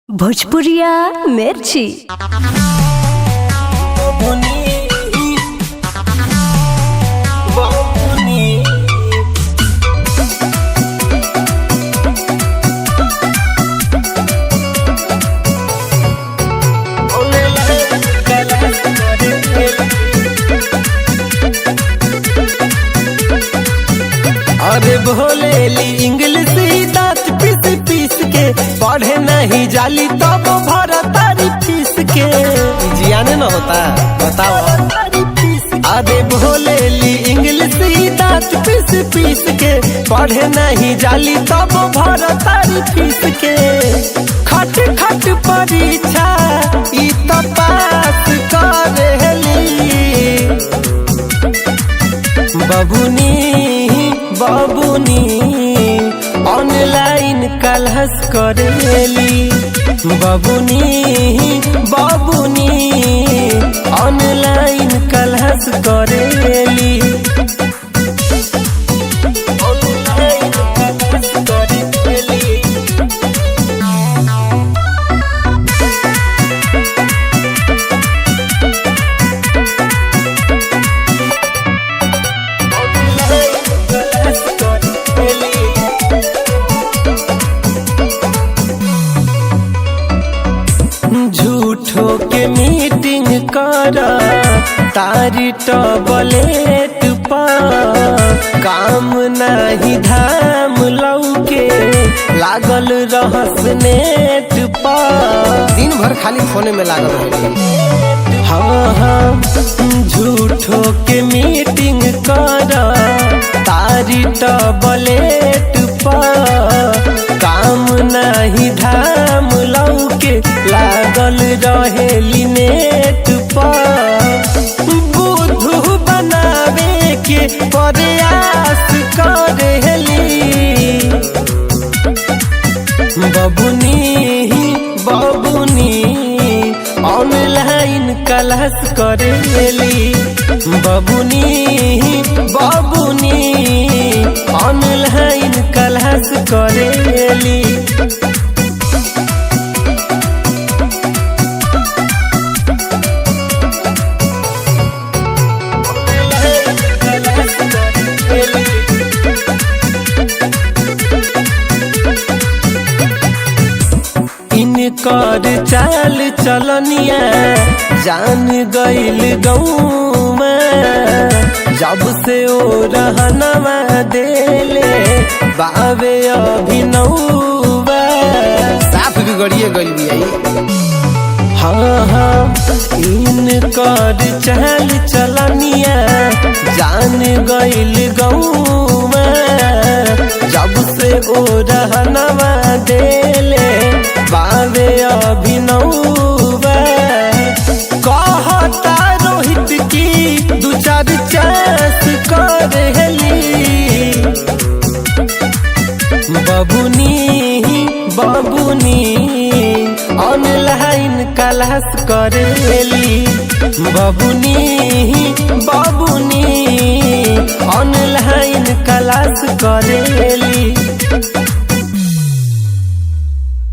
भोजपुरिया मिर्ची। अरे भोलेली इंग्लिश दांत पीस पीस के पढ़े नहीं जाली तब भरा तारी फीस के जियाने न होता बताओ। अरे भोलेली इंग्लिश दांत पीस पीस के पढ़े नहीं जाली तब भरा तारी फीस के खट खट परीक्षा ई तो पास करेली बाबूनी ऑनलाइन क्लास करेली बाबूनी ऑनलाइन क्लास करेली ऑनलाइन क्लास करेली। झूठो के मीटिंग कर तारी टबलेट पर काम नहीं धाम लौके लागल रहस नेट पर दिन भर खाली फोने में लागल रहे। हाँ झूठो के मीटिंग कर तारी टबलेट पर काम नहीं धाम लौके लागल रहेली नेट पर बुद्धू बनावे के प्रयास करेली बाबूनी ऑनलाइन क्लास करेली बाबूनी ऑनलाइन क्लास करेली। इनकर चाल चलनिया जान गईल गौं जब से ओ रहनवा देले बावे अभिनौवा साफ बिगड़िए गईल बियाई। हाँ इनकर चाल चलनिया जान गईल गौं जब से ओ रहनवा देले बावे अभिनौवा कहता रोहित की दू चार चांस करेली बाबूनी ऑनलाइन क्लास करेली बाबूनी ऑनलाइन क्लास करेली।